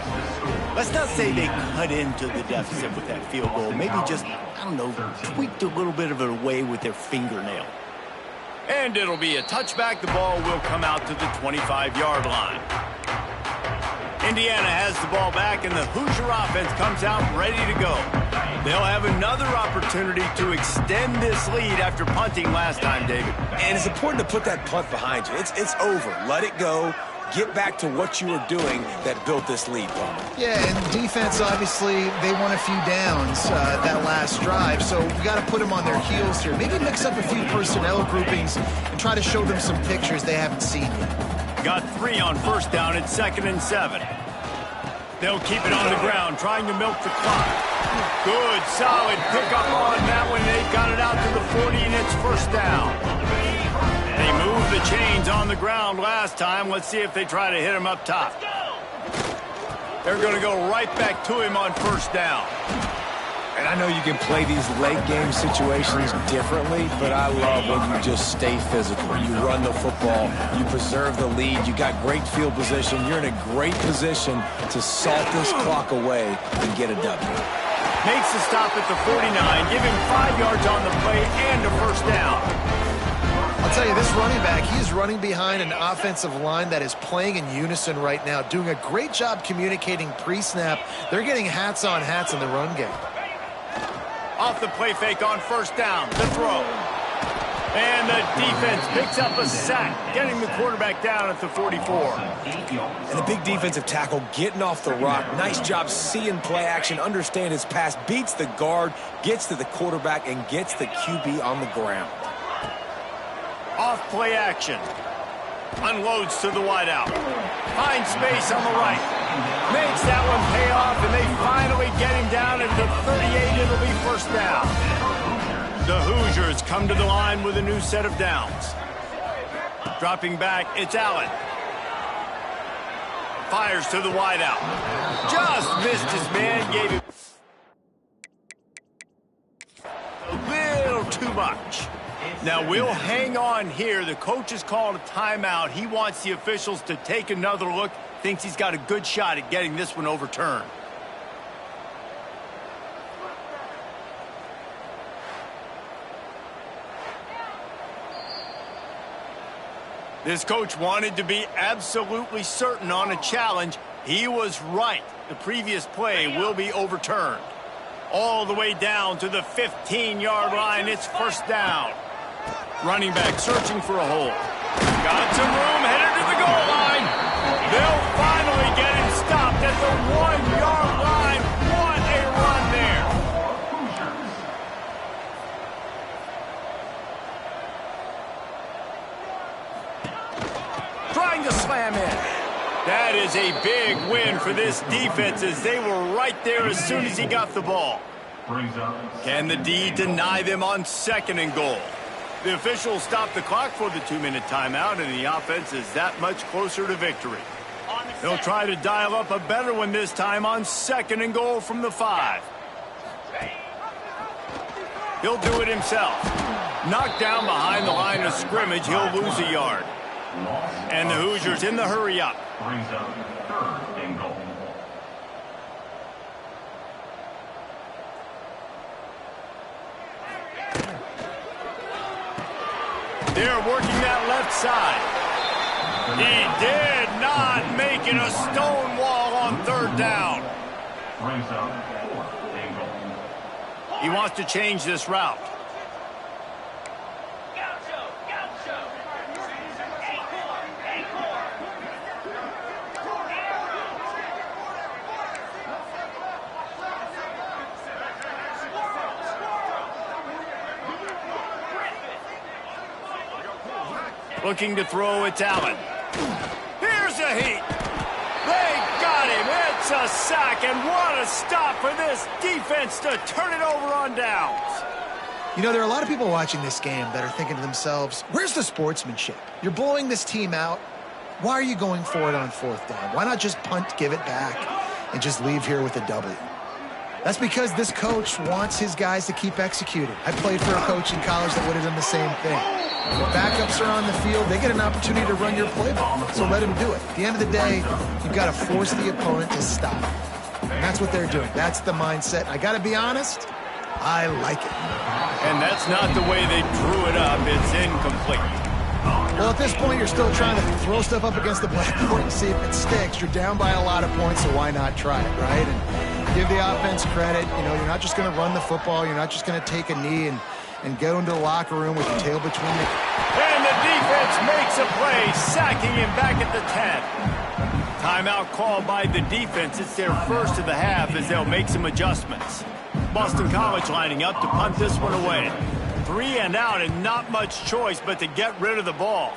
Let's not say they cut into the deficit with that field goal. Maybe just, I don't know, tweaked a little bit of it away with their fingernail. And it'll be a touchback. The ball will come out to the 25-yard line. Indiana has the ball back, and the Hoosier offense comes out ready to go. They'll have another opportunity to extend this lead after punting last time, David.
And it's important to put that punt behind you. It's over. Let it go. Get back to what you were doing that built this lead, Palmer.
Yeah, and defense, obviously, they won a few downs that last drive, so we got to put them on their heels here. Maybe mix up a few personnel groupings and try to show them some pictures they haven't seen yet.
Got 3 on first down. It's 2nd and 7. They'll keep it on the ground, trying to milk the clock. Good, solid pickup on that one. They got it out to the 40, and it's first down. They moved the chains on the ground last time. Let's see if they try to hit him up top. They're going to go right back to him on first down.
And I know you can play these late game situations differently, but I love when you just stay physical. You run the football, you preserve the lead, you got great field position, you're in a great position to salt this clock away and get a W.
Makes the stop at the 49, give him 5 yards on the play and a first down.
I'll tell you, this running back, he's running behind an offensive line that is playing in unison right now, doing a great job communicating pre-snap. They're getting hats on hats in the run game.
Off the play fake on first down, the throw. And the defense picks up a sack, getting the quarterback down at the 44.
And the big defensive tackle getting off the rock. Nice job seeing play action, understand his pass, beats the guard, gets to the quarterback, and gets the QB on the ground.
Off play action. Unloads to the wideout. Finds space on the right. Makes that one pay off, and they finally get him down at the 38. It'll be first down. The Hoosiers come to the line with a new set of downs. Dropping back, it's Allen. Fires to the wideout. Just missed his man, gave him a little too much. Now, we'll hang on here. The coach has called a timeout. He wants the officials to take another look. Thinks he's got a good shot at getting this one overturned. This coach wanted to be absolutely certain on a challenge. He was right. The previous play will be overturned. All the way down to the 15-yard line. It's first down. Running back searching for a hole. Got some room, headed to the goal line. They'll finally get him stopped at the 1-yard line. What a run there. Trying to slam in. That is a big win for this defense as they were right there as soon as he got the ball. Can the D deny them on 2nd and goal? The officials stop the clock for the 2-minute timeout, and the offense is that much closer to victory. They'll try to dial up a better one this time on 2nd and goal from the 5. He'll do it himself. Knocked down behind the line of scrimmage, he'll lose a yard. And the Hoosiers in the hurry up.
Brings up 3rd and goal.
They're working that left side. He did not make it a stone wall on 3rd down.
Brings up 4th and goal.
He wants to change this route. Looking to throw, it's Allen. Here's a heat. They got him. It's a sack, and what a stop for this defense to turn it over on downs.
You know, there are a lot of people watching this game that are thinking to themselves, where's the sportsmanship? You're blowing this team out. Why are you going for it on 4th down? Why not just punt, give it back, and just leave here with a W? That's because this coach wants his guys to keep executing. I played for a coach in college that would have done the same thing. When backups are on the field, they get an opportunity to run your playbook, so let them do it. At the end of the day, you've got to force the opponent to stop. And that's what they're doing. That's the mindset. I got to be honest, I like it.
And that's not the way they drew it up. It's incomplete.
Well, at this point, you're still trying to throw stuff up against the blackboard and see if it sticks. You're down by a lot of points, so why not try it, right? And give the offense credit. You know, you're not just going to run the football. You're not just going to take a knee and go into the locker room with your tail between the...
And the defense makes a play, sacking him back at the 10. Timeout called by the defense. It's their first of the half as they'll make some adjustments. Boston College lining up to punt this one away. 3 and out and not much choice but to get rid of the ball.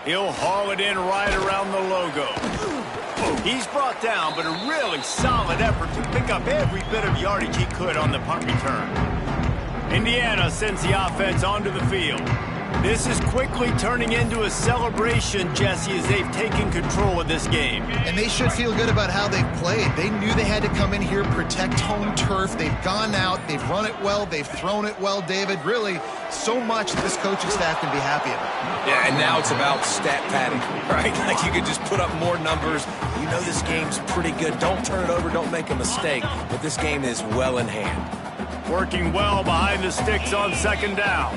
He'll haul it in right around the logo. He's brought down, but a really solid effort to pick up every bit of yardage he could on the punt return. Indiana sends the offense onto the field. This is quickly turning into a celebration, Jesse, as they've taken control of this game.
And they should feel good about how they've played. They knew they had to come in here, protect home turf. They've gone out, they've run it well, they've thrown it well, David. Really, so much that this coaching staff can be happy about.
Yeah, and now it's about stat padding, right? Like you could just put up more numbers. You know this game's pretty good. Don't turn it over, don't make a mistake. But this game is well in hand.
Working well behind the sticks on 2nd down.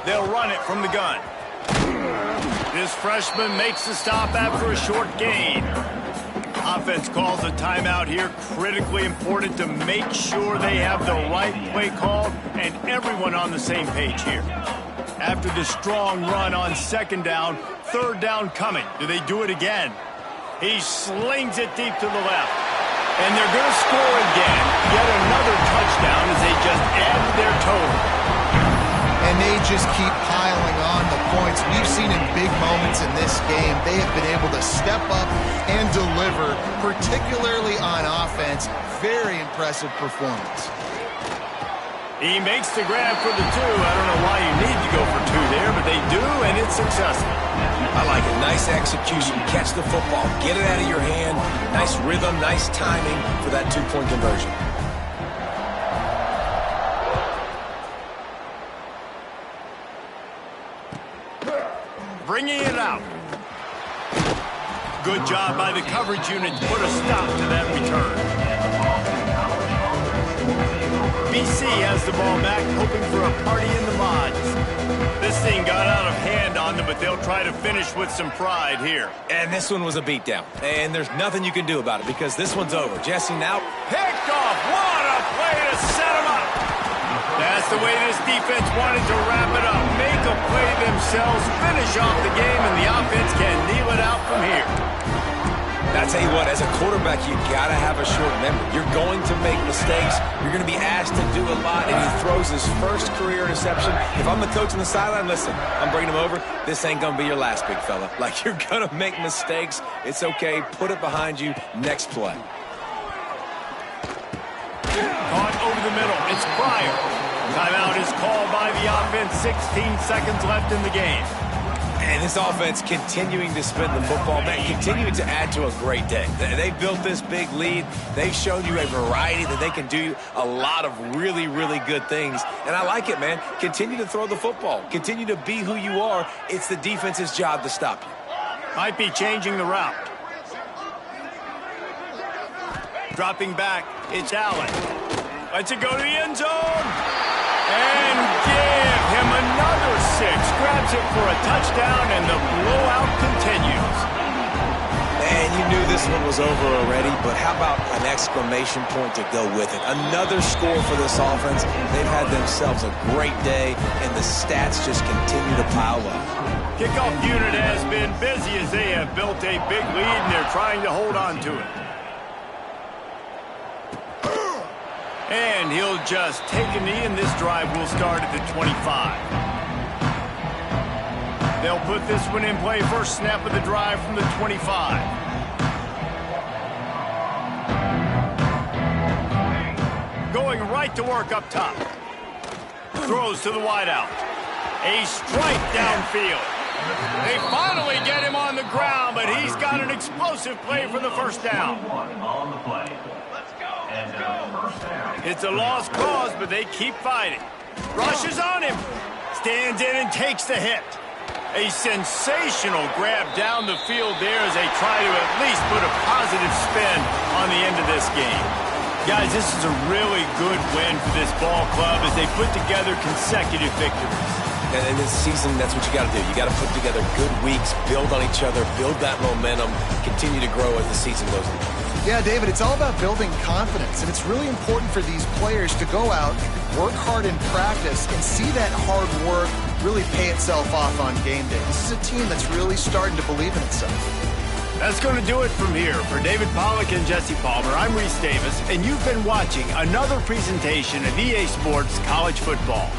They'll run it from the gun. This freshman makes the stop after a short gain. Offense calls a timeout here. Critically important to make sure they have the right play called and everyone on the same page here. After the strong run on 2nd down, 3rd down coming. Do they do it again? He slings it deep to the left. And they're going to score again. Yet another touchdown as they just add to their total.
And they just keep piling on the points. We've seen in big moments in this game, they have been able to step up and deliver, particularly on offense. Very impressive performance.
He makes the grab for the 2. I don't know why you need to go for 2 there, but they do, and it's successful.
I like it. Nice execution. Catch the football. Get it out of your hand. Nice rhythm, nice timing for that 2-point conversion.
Bringing it out. Good job by the coverage unit to put a stop to that return. BC has the ball back, hoping for a party in the mods. This thing got out of hand on them, but they'll try to finish with some pride here.
And this one was a beatdown. And there's nothing you can do about it because this one's over. Jesse now
picked off. What a play to set him up. That's the way this defense wanted to wrap it up. Make a play themselves, finish off the game, and the offense can kneel it out from here.
I tell you what, as a quarterback, you got to have a short memory. You're going to make mistakes. You're going to be asked to do a lot, and he throws his first career interception. If I'm the coach on the sideline, listen, I'm bringing him over. This ain't going to be your last, big fella. Like, you're going to make mistakes. It's okay. Put it behind you. Next play.
Caught over the middle. It's Pryor. Timeout is called by the offense. 16 seconds left in the game.
And this offense continuing to spin the football, man, continuing to add to a great day. They built this big lead. They've shown you a variety that they can do a lot of really, really good things. And I like it, man. Continue to throw the football. Continue to be who you are. It's the defense's job to stop you.
Might be changing the route. Dropping back, it's Allen. Lets it go to the end zone. And give him another 6. Grabs it for a touchdown, and the blowout continues.
And you knew this one was over already, but how about an exclamation point to go with it? Another score for this offense. They've had themselves a great day, and the stats just continue to pile up.
Kickoff unit has been busy as they have built a big lead, and they're trying to hold on to it. And he'll just take a knee, and this drive will start at the 25. They'll put this one in play. First snap of the drive from the 25. Going right to work up top. Throws to the wideout. A strike downfield. They finally get him on the ground, but he's got an explosive play for the first down.
On the play. And first down.
It's a lost cause, but they keep fighting. Rushes on him. Stands in and takes the hit. A sensational grab down the field there as they try to at least put a positive spin on the end of this game. Guys, this is a really good win for this ball club as they put together consecutive victories.
And in this season, that's what you got to do. You got to put together good weeks, build on each other, build that momentum, continue to grow as the season goes on.
Yeah, David, it's all about building confidence, and it's really important for these players to go out, work hard in practice, and see that hard work really pay itself off on game day. This is a team that's really starting to believe in itself.
That's going to do it from here. For David Pollack and Jesse Palmer, I'm Reese Davis, and you've been watching another presentation of EA Sports College Football.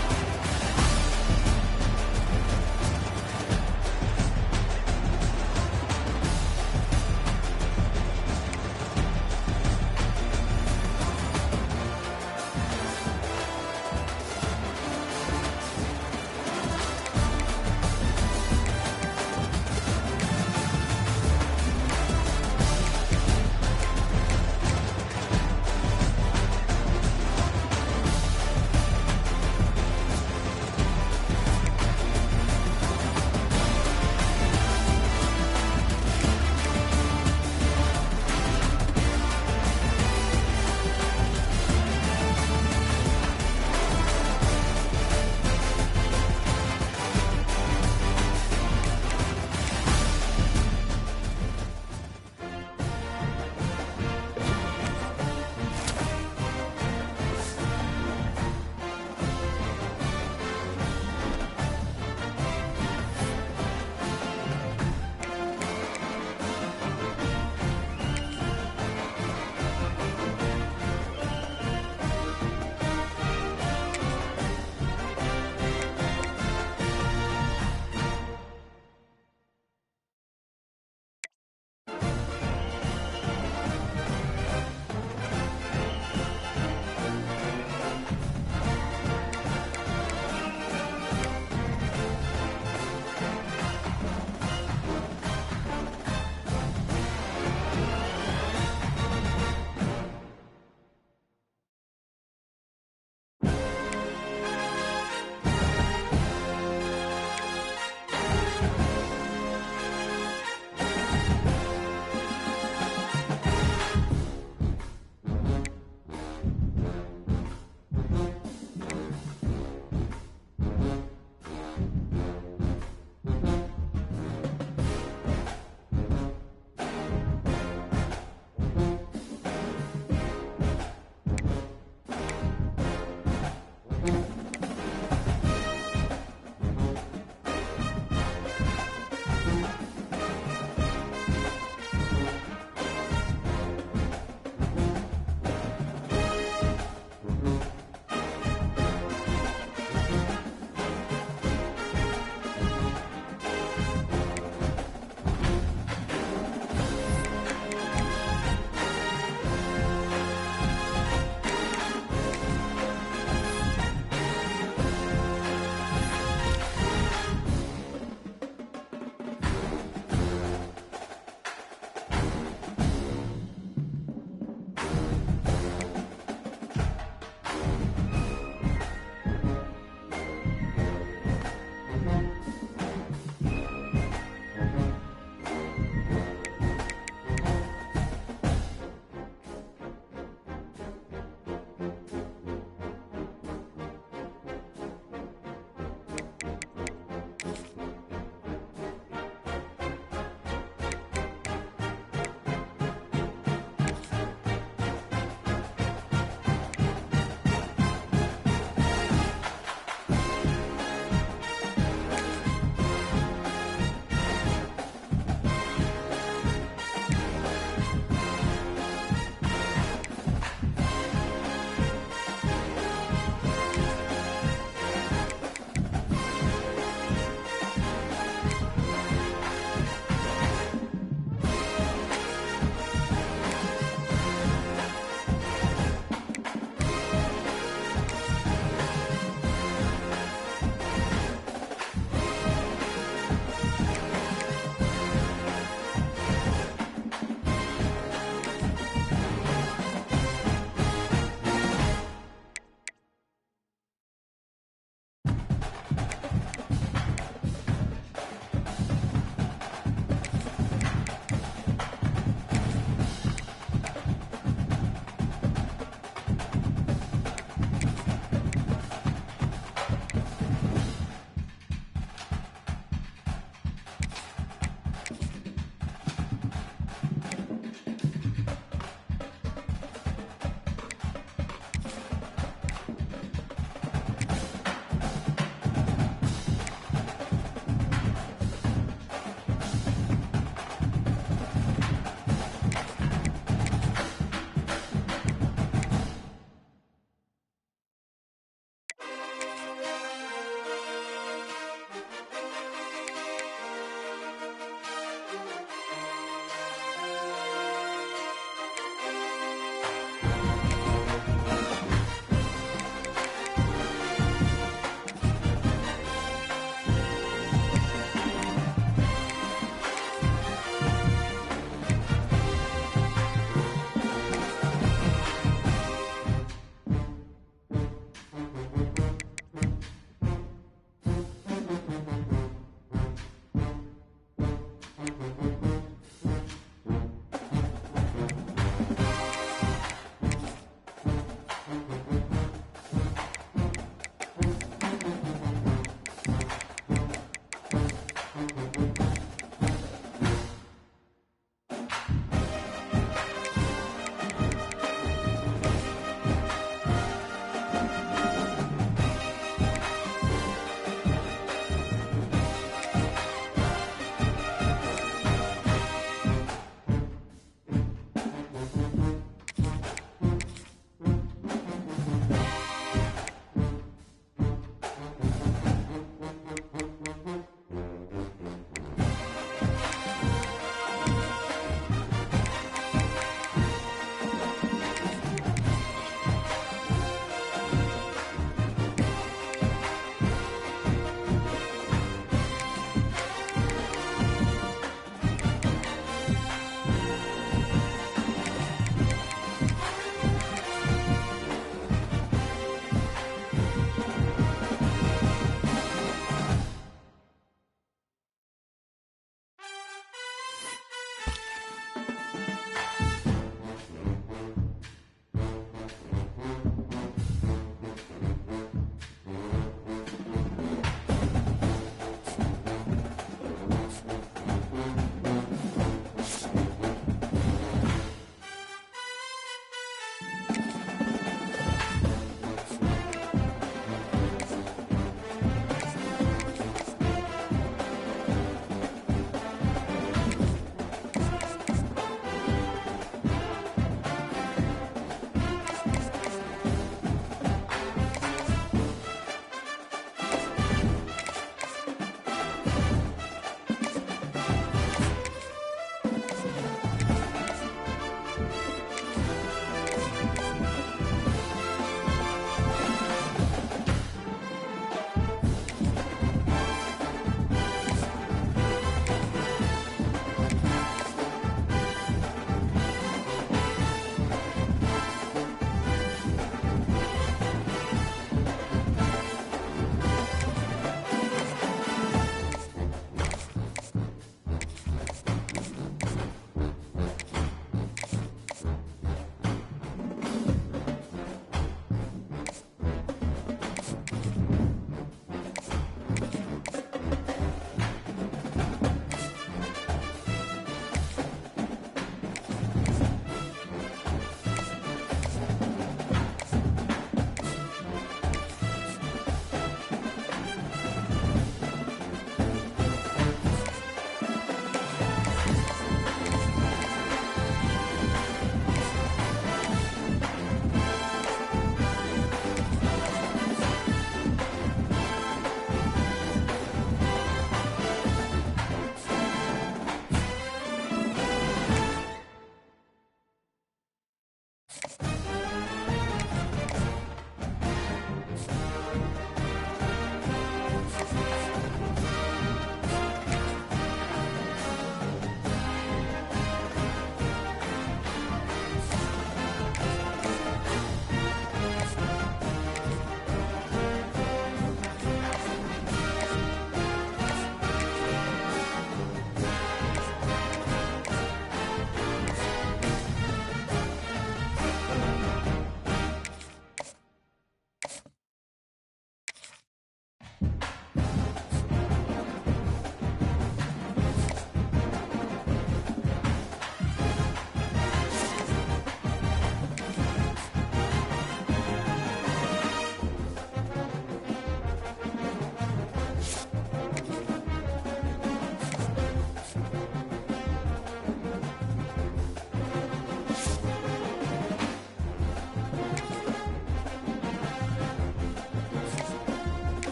down.